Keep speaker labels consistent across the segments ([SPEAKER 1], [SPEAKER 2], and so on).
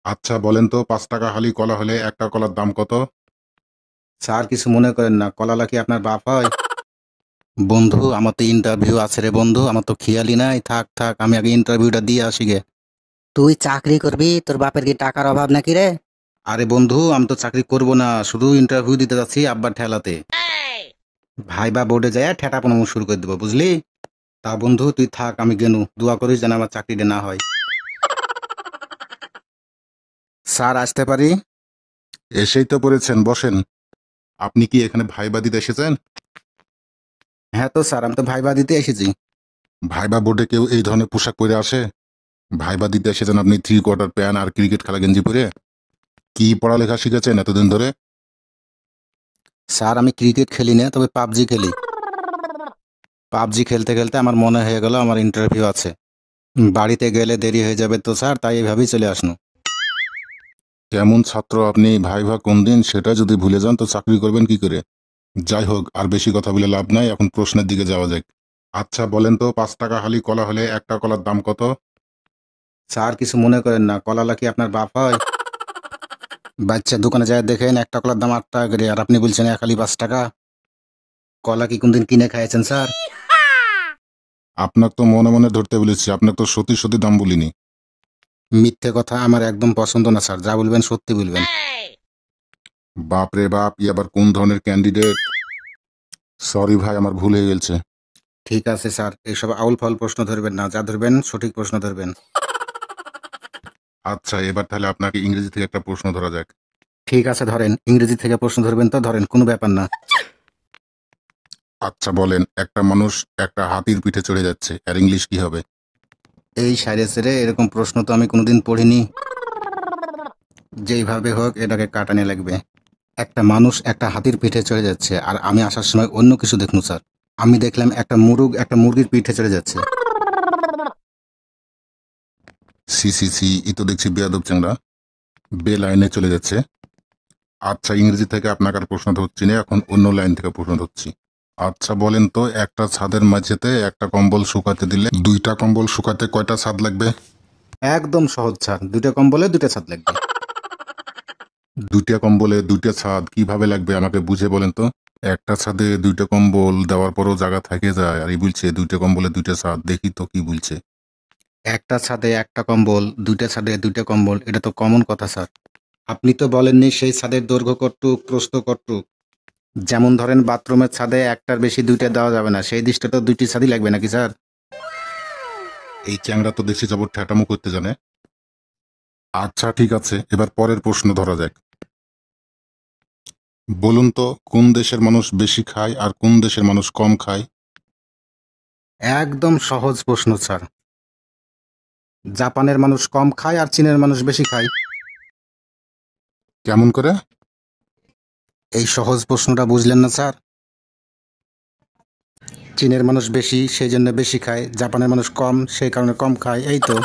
[SPEAKER 1] আচ্ছা বলেন তো ৫ টাকা হালি কলা হলে একটা কলার দাম কত?
[SPEAKER 2] স্যার কিছু মনে করেন না, কলালা কি আপনার বাপ হয়? বন্ধু, আমার তো ইন্টারভিউ আছে রে বন্ধু, আমার তো খেয়ালই নাই। থাক থাক, আমি আগে ইন্টারভিউটা দিয়ে আসি গে।
[SPEAKER 3] তুই চাকরি করবি? তোর বাপের কি টাকার অভাব নাকি রে?
[SPEAKER 2] আরে বন্ধু, আমি তো চাকরি করব না, শুধু ইন্টারভিউ দিতে যাচ্ছি আব্বার ঠেলাতে। ভাইবা বোর্ডে যায় ঠেটা শুরু করে দেবো, বুঝলি? তা বন্ধু তুই থাক, আমি গেনু, দোয়া করিস যেন আমার চাকরিটা না হয়। স্যার আসতে পারি?
[SPEAKER 1] এসেই তো পড়েছেন, বসেন। আপনি কি এখানে ভাইবা দিতে এসেছেন?
[SPEAKER 2] হ্যাঁ তো স্যার, আমি তো ভাইবা দিতে এসেছি।
[SPEAKER 1] ভাইবা বোর্ডে কেউ এই ধরনের পোশাক পরে আসে? ভাইবা দিতে এসেছেন আপনি 3/4 প্যান্ট আর ক্রিকেট খেলা গেঞ্জি পরে? কি পড়ালেখা শিখেছেন এতদিন ধরে?
[SPEAKER 2] স্যার আমি ক্রিকেট খেলি না, তবে পাবজি খেলি। পাবজি খেলতে খেলতে আমার মনে হয়ে গেল আমার ইন্টারভিউ আছে। বাড়িতে গেলে দেরি হয়ে যাবে তো স্যার, তাই এভাবেই চলে আসনু।
[SPEAKER 1] কেমন ছাত্র আপনি? ভাইভা কোন দিন সেটা যদি ভুলে যান তো চাকরি করবেন কি করে? যাই হোক, আর বেশি কথা বলে লাভ নাই, এখন প্রশ্নের দিকে যাওয়া যাক। আচ্ছা বলেন তো ৫ টাকা হালি কলা হলে একটা কলার দাম কত?
[SPEAKER 2] স্যার কিছু মনে করেন না, কলালা কি আপনার বাপ হয়? বাচ্চা দোকানে যায় দেখেন একটা কলার দাম 8 টাকা করে, আর আপনি বলছেন এক হালি 5 টাকা। কলা কি কোনদিন কিনে খাইয়েছেন স্যার?
[SPEAKER 1] আপনার তো মনে মনে ধরতে বলেছি, আপনার তো সত্যি সত্যি দাম বলিনি।
[SPEAKER 2] মিথ্যে কথা আমার একদম পছন্দ না স্যার, যা বলবেন সত্যি বলবেন।
[SPEAKER 1] বাপ রে বাপ, ই আবার কোন ধরনের ক্যান্ডিডেট! সরি ভাই, আমার ভুল হয়ে গেছে।
[SPEAKER 2] ঠিক আছে স্যার, এইসব আউল ফাউল প্রশ্ন ধরবেন না, যা ধরবেন সঠিক প্রশ্ন ধরবেন।
[SPEAKER 1] আচ্ছা এবার তাহলে আপনাকে ইংরেজি থেকে একটা প্রশ্ন ধরা যাক।
[SPEAKER 2] ঠিক আছে ধরেন, ইংরেজি থেকে প্রশ্ন ধরবেন তো ধরেন, কোনো ব্যাপার না।
[SPEAKER 1] আচ্ছা বলেন, একটা মানুষ একটা হাতির পিঠে চড়ে যাচ্ছে, আর ইংলিশ কি হবে?
[SPEAKER 2] এই সাইরে সেরে এরকম প্রশ্ন তো আমি কোনোদিন পড়িনি। যেইভাবে হোক এটাকে কাটানে লাগবে। একটা মানুষ একটা হাতির পিঠে চড়ে যাচ্ছে, আর আমি আসার সময় অন্য কিছু দেখনু স্যার। আমি দেখলাম একটা মুরগ একটা মুরগির পিঠে চড়ে যাচ্ছে।
[SPEAKER 1] সি সি সি, ই তো দেখছি বেয়াদব চ্যাংড়া, বে লাইনে চলে যাচ্ছে। আচ্ছা ইংরেজি থেকে আপনাকে আর প্রশ্ন ধরছি না, এখন অন্য লাইন থেকে প্রশ্ন ধরছি। আচ্ছা বলেন তো, একটা ছাদের মাঝেতে একটা কম্বল শুকাতে দিলে দুইটা কম্বল শুকাতে কয়টা ছাদ লাগবে?
[SPEAKER 2] একদম সহজ স্যার, 2টা কম্বলে 2টা ছাদ লাগবে।
[SPEAKER 1] দুইটা কম্বলে দুইটা ছাদ কিভাবে লাগবে আমাকে বুঝে বলেন তো। একটা ছাদে দুইটা কম্বল দেওয়ার পরও জায়গা থেকে যায়, আর এই বলছে দুইটা কম্বলে দুইটা ছাদ, দেখি তো কি বলছে।
[SPEAKER 2] একটা ছাদে একটা কম্বল, 2টা ছাদে 2টা কম্বল, এটা তো কমন কথা স্যার। আপনি তো বলেননি সেই ছাদের দৈর্ঘ্য কতটুক, প্রস্থ কতটুক। যেমন ধরেন বাথরুমের ছাদে একটার বেশি 2টা দেওয়া যাবে না, সেই দৃষ্টিতে তো 2টি ছাদই লাগবে নাকি স্যার?
[SPEAKER 1] এই চ্যাংড়া তো দেখছি যাবো ঠ্যাটামো করতে জানে। আচ্ছা ঠিক আছে, এবার পরের প্রশ্ন ধরা যাক। বলুন তো কোন দেশের মানুষ বেশি খায় আর কোন দেশের মানুষ কম খায়?
[SPEAKER 2] একদম সহজ প্রশ্ন স্যার। জাপানের মানুষ কম খায় আর চীনের মানুষ বেশি খায়।
[SPEAKER 1] কেমন করে?
[SPEAKER 2] এই সহজ প্রশ্নটা বুঝলেন না স্যার? চীনের মানুষ বেশি সেই জন্য বেশি খায়, জাপানের মানুষ কম সেই কারণে কম খায়, এই তো।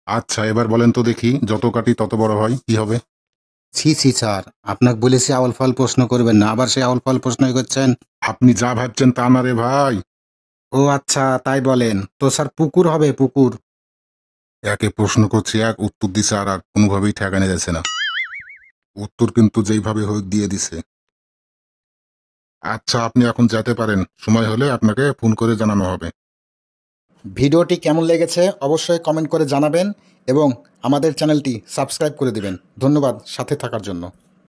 [SPEAKER 1] আচ্ছা এবার বলেন তো দেখি, যত কাটি তত বড় হয়, কি হবে?
[SPEAKER 2] ছি ছি স্যার, আপনাকে বলেছি আউল ফাউল প্রশ্ন করবেন না, আবার সেই আউল ফাউল প্রশ্নই করছেন।
[SPEAKER 1] আপনি যা ভাবছেন তা না রে ভাই।
[SPEAKER 2] ও আচ্ছা তাই বলেন তো স্যার, পুকুর হবে পুকুর।
[SPEAKER 1] একে প্রশ্ন করছি এক, উত্তর দিছে আর কোনোভাবেই ঠেকানো যাচ্ছে না। উত্তর কিন্তু যেইভাবে হোক দিয়ে দিছে। আচ্ছা আপনি এখন যেতে পারেন, সময় হলে আপনাকে ফোন করে জানানো হবে।
[SPEAKER 2] ভিডিওটি কেমন লেগেছে অবশ্যই কমেন্ট করে জানাবেন, এবং আমাদের চ্যানেলটি সাবস্ক্রাইব করে দিবেন। ধন্যবাদ সাথে থাকার জন্য।